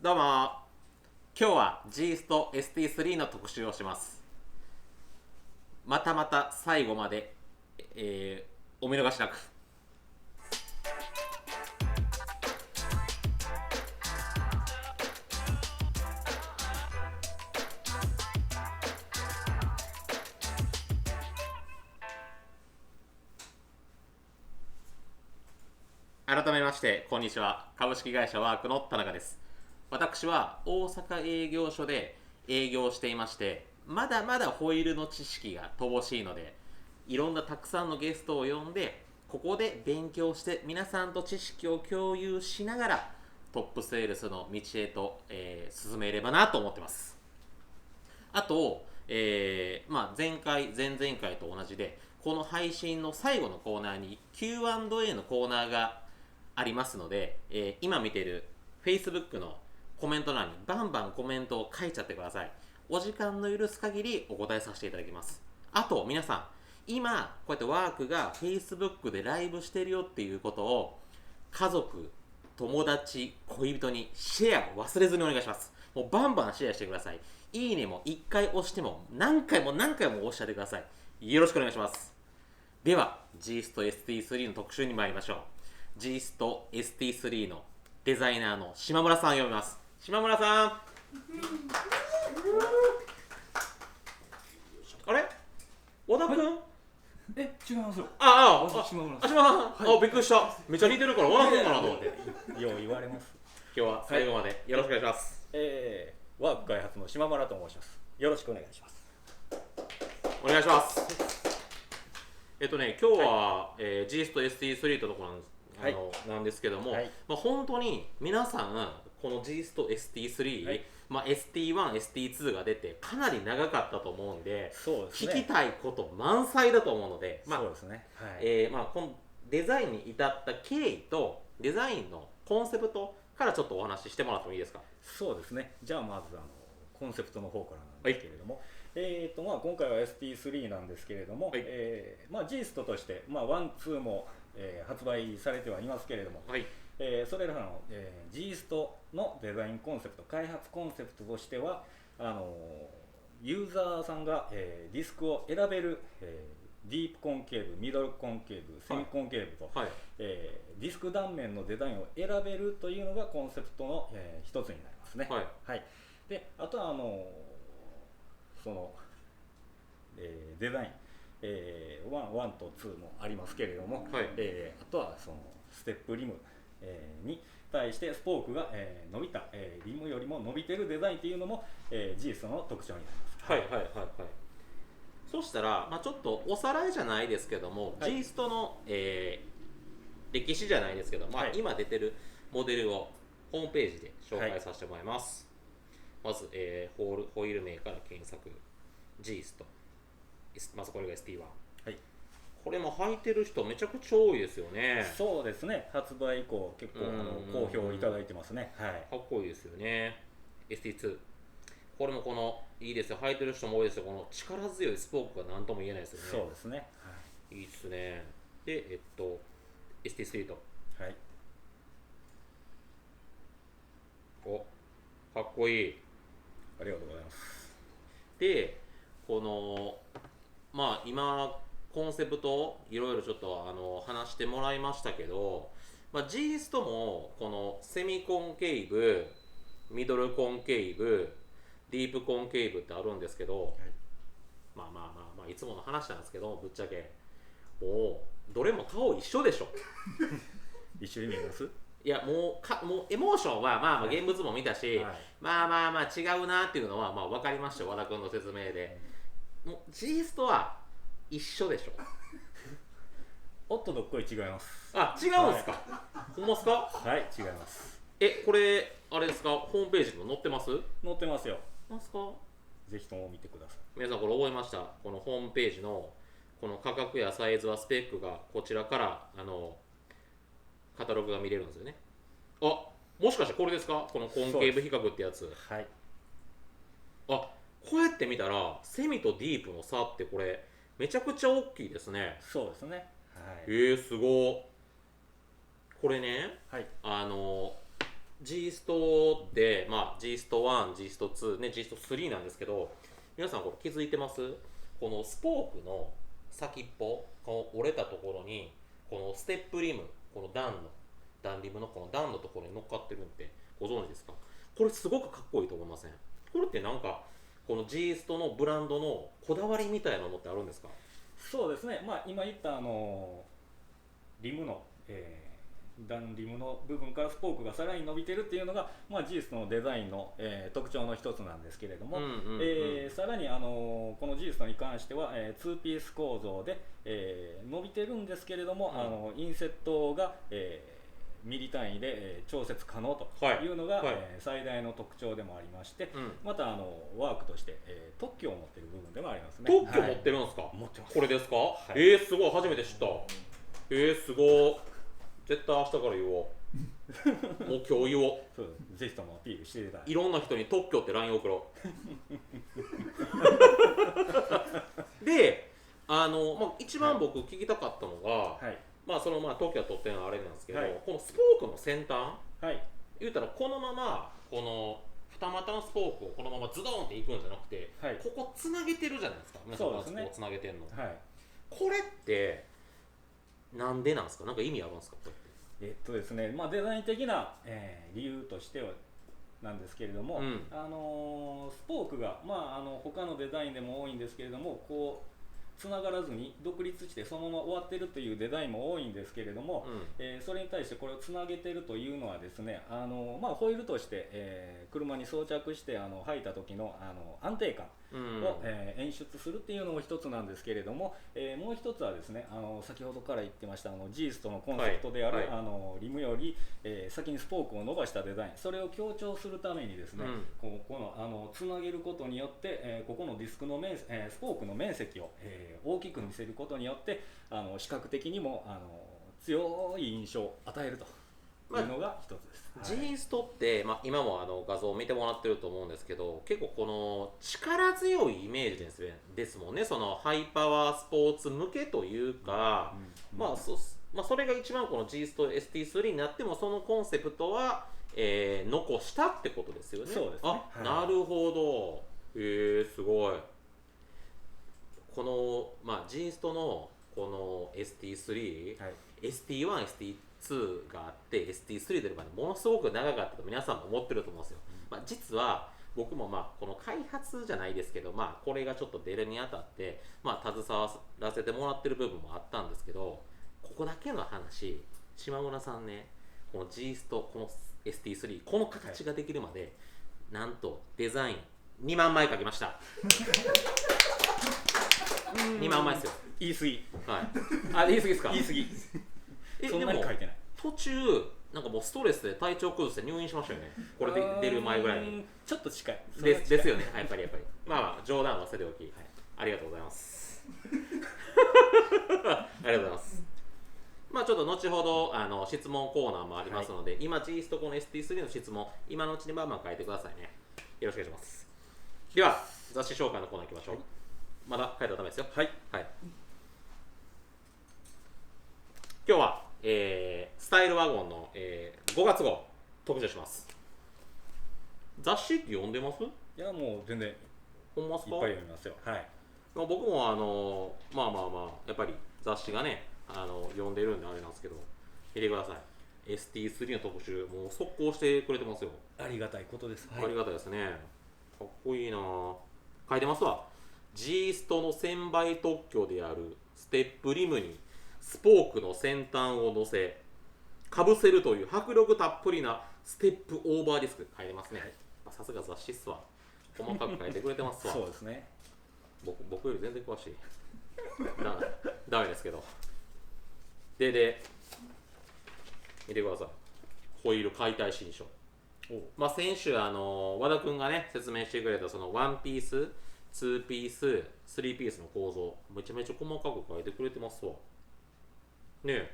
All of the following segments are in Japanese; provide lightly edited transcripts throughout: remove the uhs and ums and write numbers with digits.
どうも今日は G スト ST3 の特集をします。またまた最後まで、お見逃しなく。改めましてこんにちは。株式会社ワークの田中です。私は大阪営業所で営業していまして、まだまだホイールの知識が乏しいので、いろんなたくさんのゲストを呼んでここで勉強して皆さんと知識を共有しながらトップセールスの道へと、進めればなと思ってます。あと、前回前々回と同じでこの配信の最後のコーナーに Q&A のコーナーがありますので、今見ている Facebook のコメント欄にバンバンコメントを書いちゃってください。お時間の許す限りお答えさせていただきます。あと皆さん、今こうやってワークが Facebook でライブしてるよっていうことを家族、友達、恋人にシェアを忘れずにお願いします。もうバンバンシェアしてください。いいねも1回押しても何回も何回も押しちゃってください。よろしくお願いします。では G スト ST3 の特集に参りましょう。 G スト ST3 のデザイナーの島村さんを呼びます。島村さんあれ小田君、違いますよ。島村さん、はい、びっくりした。めっちゃ似てるから小田君かなと思って。よう言われます。今日は最後までよろしくお願いします。ワーク開発の島村と申します。よろしくお願いします。お願いします。今日は、G スト ST3 というところなんですけども、本当に皆さんこの G スト ST3、ST1、ST2 が出てかなり長かったと思うんで、聞きたいこと満載だと思うので、そうですね。このデザインに至った経緯とデザインのコンセプトからちょっとお話ししてもらってもいいですか？そうですね。じゃあまずコンセプトの方からなんですけれども、今回は ST3 なんですけれども、G ストとして、1、2も、発売されてはいますけれども、それらの、G ストのデザインコンセプト、開発コンセプトとしては、ユーザーさんが、ディスクを選べる、ディープコンケーブ、ミドルコンケーブ、セミコンケーブと、ディスク断面のデザインを選べるというのがコンセプトの、一つになりますね。で、あとはその、デザイン、1と2もありますけれども、あとはそのステップリム、に対してスポークが、伸びた、リムよりも伸びてるデザインというのも、G ストの特徴になります。そしたら、ちょっとおさらいじゃないですけども、G ストの、歴史じゃないですけど、今出てるモデルをホームページで紹介させてもらいます。まず、ホイール名から検索 G スト、まずこれが ST1、これも履いてる人めちゃくちゃ多いですよね。そうですね。発売以降結構好評いただいてますね。かっこいいですよね。 ST2、これもいいですよ。履いてる人も多いですよ。この力強いスポークが何とも言えないですよね。そうですね。いいですね。で、ST3 と。お、かっこいい。ありがとうございます。で、今コンセプトをいろいろちょっと話してもらいましたけど、G ストもこのセミコンケーブ、ミドルコンケーブ、ディープコンケーブってあるんですけど、いつもの話なんですけど、ぶっちゃけもうどれも顔一緒でしょ。一緒に見えます？いや、もうエモーションは現物も見たし、違うなっていうのは分かりましたよ、和田君の説明で。もう G ストは一緒でしょ。おっと、どっこい違います。違うんですか？ほんまですか？はい、違います。これあれですか？ホームページにも載ってます？載ってますよ。ますか？ぜひとも見てください。皆さんこれ覚えました？このホームページのこの価格やサイズはスペックがこちらからカタログが見れるんですよね。もしかしてこれですか？このコンケーブ比較ってやつ。こうやって見たらセミとディープの差ってこれめちゃくちゃ大きいですね。そうですね。すごい。これね、G ストで、まあ、G スト1、G スト2、ね、G スト3なんですけど、皆さんこれ気づいてます？このスポークの先っぽ、この折れたところに、このステップリム、この段リムのこの段のところに乗っかってるんってご存知ですか？これすごくかっこいいと思いません？これってなんか、この G ストのブランドのこだわりみたいなのってあるんですか？そうですね、まあ、今言ったリムの、段リムの部分からスポークがさらに伸びてるっていうのが、まあ、ジーストのデザインの、特徴の一つなんですけれども、さらにこのジーストに関しては、2ピース構造で、伸びてるんですけれども、インセットが、ミリ単位で、調節可能というのが、最大の特徴でもありまして、またワークとして、特許を持っている部分でもありますね。特許持ってるんですか？持ってます。これですか？すごい、初めて知った。すごい。絶対明日から言おう。もう今日言おう。そうぜひともアピールしていただいて。いろんな人に特許って LINE 送ろう。で、まあ、一番僕聞きたかったのが、まあその特許は取ってるのはあれなんですけど、このスポークの先端、言うたらこのままこの二股のスポークをこのままズドンっていくんじゃなくて、ここつなげてるじゃないですか。皆さんがここつなげてるの。これってなんでなんですか？なんか意味あるんですか？これってですね、まあ、デザイン的な、理由としてはなんですけれども、スポークが、まあ、他のデザインでも多いんですけれども、こうつながらずに独立してそのまま終わってるというデザインも多いんですけれども、それに対してこれをつなげてるというのはですね、まあ、ホイールとして、車に装着して履いた時の安定感を、演出するっていうのも一つなんですけれども、もう一つはですね、先ほどから言ってましたG ストのコンセプトである、リムより、先にスポークを伸ばしたデザイン、それを強調するためにですね、このつなげることによって、ここのディスクのスポークの面積を、大きく見せることによって視覚的にも強い印象を与えるというのが一つです。G ストって、まあ、今も画像を見てもらってると思うんですけど、結構この力強いイメージですもんね。そのハイパワースポーツ向けというか、まあそれが一番この G スト ST3 になってもそのコンセプトは、残したってことですよね。そうですね。なるほど。すごい。この、まあ、G ストのこの ST3、ST1、ST2 があって ST3 出るまでものすごく長かったと皆さんも思ってると思うんですよ。まあ、実は僕もこの開発じゃないですけど、これがちょっと出るにあたって、携わらせてもらってる部分もあったんですけど、ここだけの話、島村さんね、この G スト、この ST3、この形ができるまで、なんとデザイン2万枚書きました。2万枚ですよ。言い過ぎ。言い過ぎですか？言い過ぎ。そんなに書いてない。途中なんかもうストレスで体調崩して入院しましたよね。これで出る前ぐらいに。ちょっと近い。ですよね。やっぱり。冗談は捨てておき、ありがとうございます。ありがとうございます。ちょっと後ほど質問コーナーもありますので、今 G ストこの ST3 の質問、今のうちに書いてくださいね。よろしくお願いします。では雑誌紹介のコーナー行きましょう。まだ書いたらダメですよ。今日は、スタイルワゴンの、5月号特集します。雑誌って読んでます？いやもう全然ほんまっすか？いっぱい読みますよ。僕もやっぱり雑誌がね読んでるんであれなんですけど、見てください。ST3 の特集もう速攻してくれてますよ。ありがたいことです。ありがたいですね。かっこいいな。書いてますわ。G ストの1000倍特許であるステップリムにスポークの先端を乗せかぶせるという迫力たっぷりなステップオーバーディスク書いてますね。さすが雑誌っすわ。細かく書いてくれてますわ。そうですね。僕より全然詳しい。ダメですけど。で見てください。ホイール解体新書。先週和田君がね説明してくれたその1ピース2ピース3ピースの構造めちゃめちゃ細かく書いてくれてますわね。え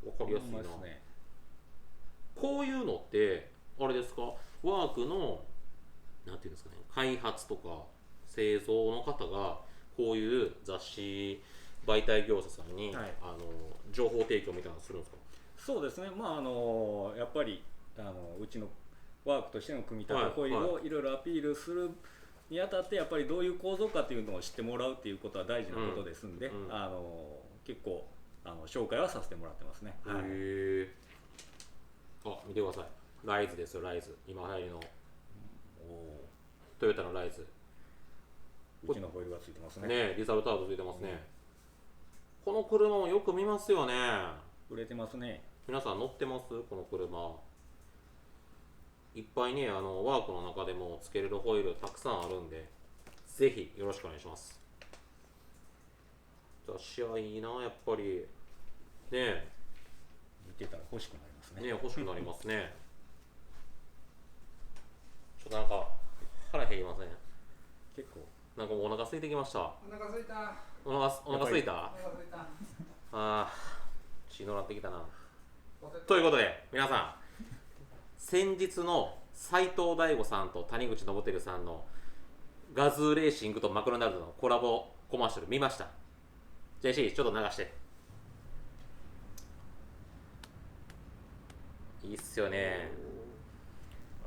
分かりやすいな。こういうのってあれですか、ワークのなんていうんですかね、開発とか製造の方がこういう雑誌媒体業者さんに、情報提供みたいなのするんですか？そうですね。やっぱりうちのワークとしての組み立てホイールをいろいろアピールするにあたってやっぱりどういう構造かっていうのを知ってもらうっていうことは大事なことですんで、結構紹介はさせてもらってますね。へえ。あ、見てください。ライズですよ、ライズ。今流行りのトヨタのライズ。うちのホイールがついてますね。ね、リザルトアートついてますね。この車もよく見ますよね。売れてますね。皆さん乗ってます？この車。いっぱいね、ワークの中でもつけれるホイールたくさんあるんで、ぜひよろしくお願いします。雑誌はいいな、やっぱり。ねえ。見てたら欲しくなりますね。ねえ、欲しくなりますね。ちょっとなんか、腹減りません？結構。なんかもうお腹空いてきました。お腹空いた。お腹空いた？ああ、血のらってきたな。ということで、皆さん、先日の斉藤大吾さんと谷口信輝さんのガズーレーシングとマクドナルドのコラボコマーシャル見ました？ JC ちょっと流して。いいっすよね。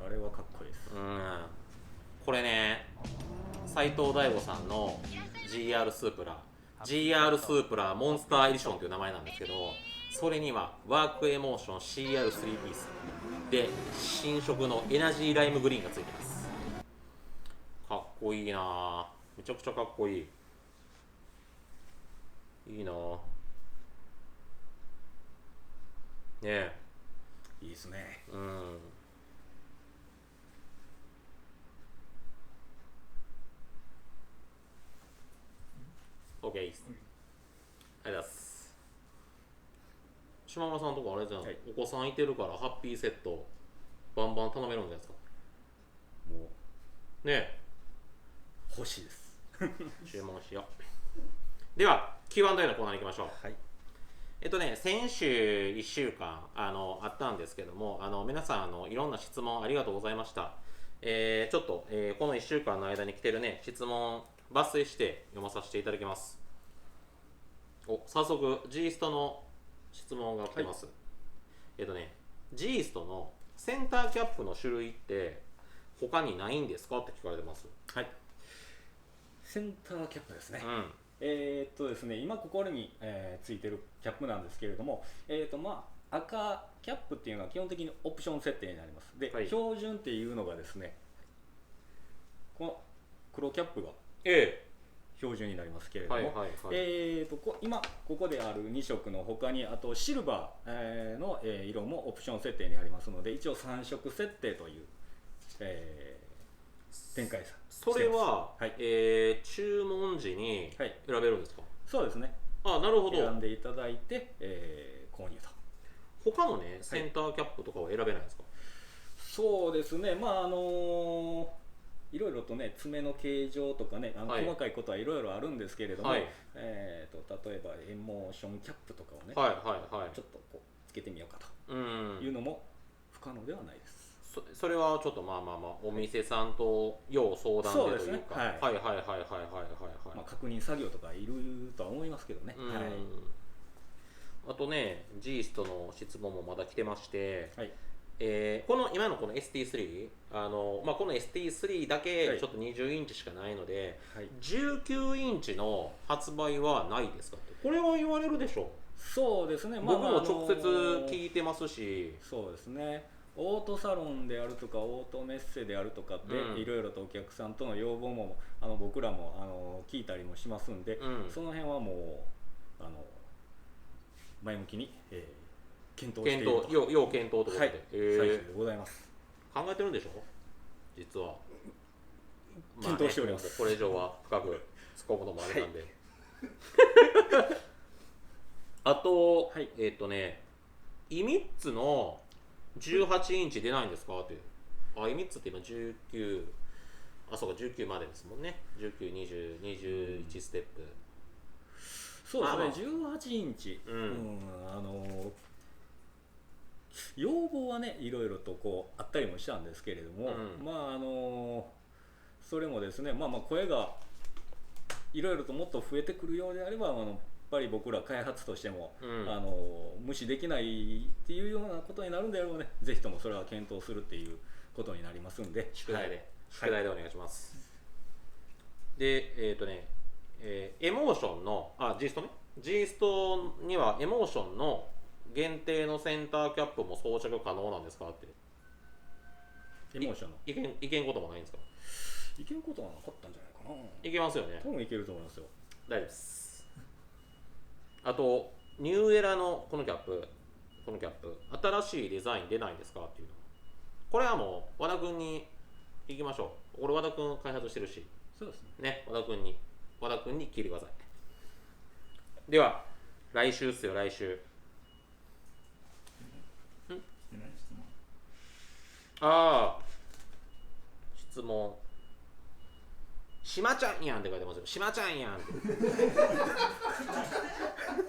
あれはかっこいいです。これね、斉藤大吾さんの GR スープラ GR スープラモンスターエディションという名前なんですけど、それにはワークエモーション CR3 ピースで新色のエナジーライムグリーンがついてます。かっこいいなぁ。めちゃくちゃかっこいい。いいなぁ。ねえ。いいですね。OK です。ありがとうございます。島村さんのとこあれじゃん、お子さんいてるからハッピーセットバンバン頼めるんじゃないですか。もうねえ、欲しいです注文しよう。では Q&A のコーナーに行きましょう。はい。先週1週間あったんですけども、皆さんいろんな質問ありがとうございました。ちょっと、この1週間の間に来てるね質問抜粋して読まさせていただきます。早速 G ストの質問が来てます。G ストのセンターキャップの種類って他にないんですかって聞かれてます。はい。センターキャップですね。ですね、今ここに、ついてるキャップなんですけれども、赤キャップっていうのは基本的にオプション設定になります。で、標準っていうのがですね、この黒キャップが標準になりますけれども、今ここである2色の他にあとシルバーの色もオプション設定にありますので、一応3色設定という、展開さ。それは、注文時に選べるんですか？そうですね。あ、なるほど。選んでいただいて、購入と。他のねセンターキャップとかは選べないんですか？そうですね。いろいろとね爪の形状とかね細かいことはいろいろあるんですけれども、例えばエモーションキャップとかをね、ちょっとこうつけてみようかというのも不可能ではないです。それはちょっとお店さんと要相談でというか、確認作業とかいるとは思いますけどね。あとね G ストの質問もまだ来てまして、今のこの ST3 この ST3 だけちょっと20インチしかないので、19インチの発売はないですかって、これは言われるでしょう。そうですね。僕も直接聞いてますし、そうですね。オートサロンであるとかオートメッセであるとかっていろいろとお客さんとの要望も僕らも聞いたりもしますんで、その辺はもう前向きに、検討していると。要検討ということで、最初でございます。考えてるんでしょ実は。検討しております。これ以上は深く突っ込むのもあれなんで。あと、イミッツの18インチ出ないんですかって。イミッツって今19、そうか19までですもんね。19、20、21ステップ。そうですね、18インチ。要望はねいろいろとこうあったりもしたんですけれども、それもですね声がいろいろともっと増えてくるようであればぱり僕ら開発としても、うん、無視できないっていうようなことになるんであればね、ぜひともそれは検討するっていうことになりますんで、宿題でお願いします。で、エモーションのG ストね、G ストにはエモーションの限定のセンターキャップも装着可能なんですかって。エモーションのいけんこともないんですか？いけることはなかったんじゃないかな。いけますよね。多分いけると思いますよ。大丈夫です。あとニューエラのこのキャップ新しいデザイン出ないんですかっていうの。これはもう和田君に行きましょう。俺和田君開発してるし、そうですね、和田君に聞いてください。では来週っすよ、来週。質問。しまちゃんやんって書いてますよ。しまちゃんやんって。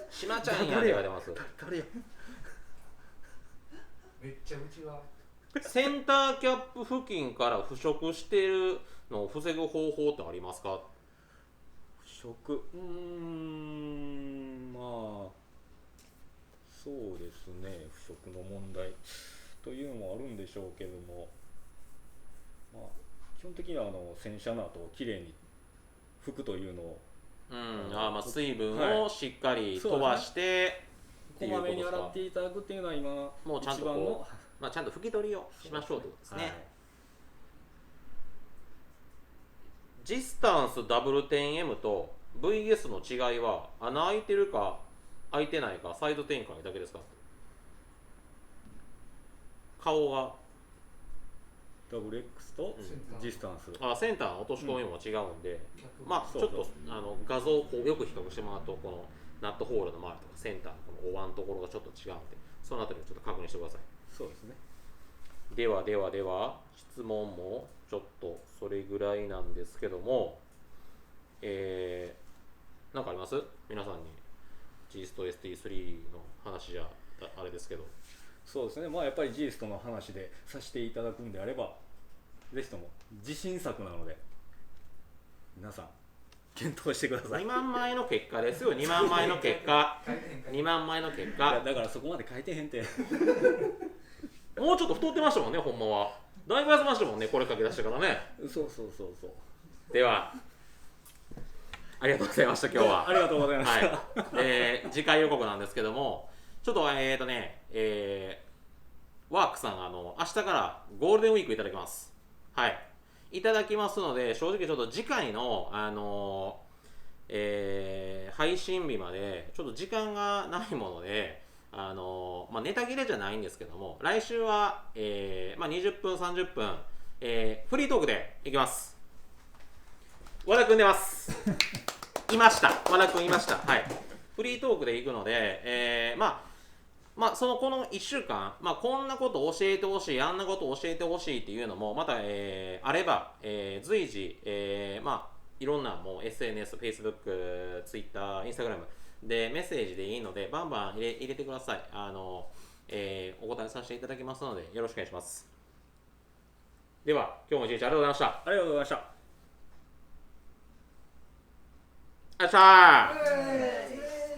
しまちゃんやんって書いてます。誰や。めっちゃうちは。センターキャップ付近から腐食してるのを防ぐ方法ってありますか？腐食、まあそうですね、腐食の問題というのもあるんでしょうけども、まあ基本的には洗車の後をきれいに拭くというのを、まあ水分をしっかり飛ばして、こまめに洗っていただくっていうのは今もうちゃんとこう、ちゃんと拭き取りをしましょうということですね。ジスタンス W10M と VS の違いは穴開いてるか開いてないかサイズ展開だけですか？顔がWX とジスタンス、センターの落とし込みも違うんで、ちょっと画像をこうよく比較してもらうと、このナットホールの周りとかセンターのこのお椀のところがちょっと違うんで、そのあたりをちょっと確認してください。そうですね。では質問もちょっとそれぐらいなんですけども、なんかあります？皆さんに G スト ST3 の話じゃあれですけど。そうですね、やっぱり G ストの話でさせていただくんであれば、ぜひとも自信作なので皆さん検討してください。2万枚の結果ですよ。2万枚の結果だからそこまで書いてへんてもうちょっと太ってましたもんね、ほんまは。だいぶ痩せましたもんね、これ書き出してからね。そうではありがとうございました。今日はありがとうございました、次回予告なんですけども、ちょっとワークさん明日からゴールデンウィークいただきます。はい、いただきますので、正直ちょっと次回の配信日までちょっと時間がないもので、ネタ切れじゃないんですけども、来週は、20分30分、フリートークでいきます。和田くん出ますいました、和田くんいました。はい、フリートークでいくので、この1週間、こんなこと教えてほしい、あんなこと教えてほしいっていうのもまた、あれば、随時、いろんなもう SNS、Facebook、Twitter、Instagram でメッセージでいいので、バンバン入れてください。お答えさせていただきますので、よろしくお願いします。では、今日も一日ありがとうございました。ありがとうございました。ありがとうございました。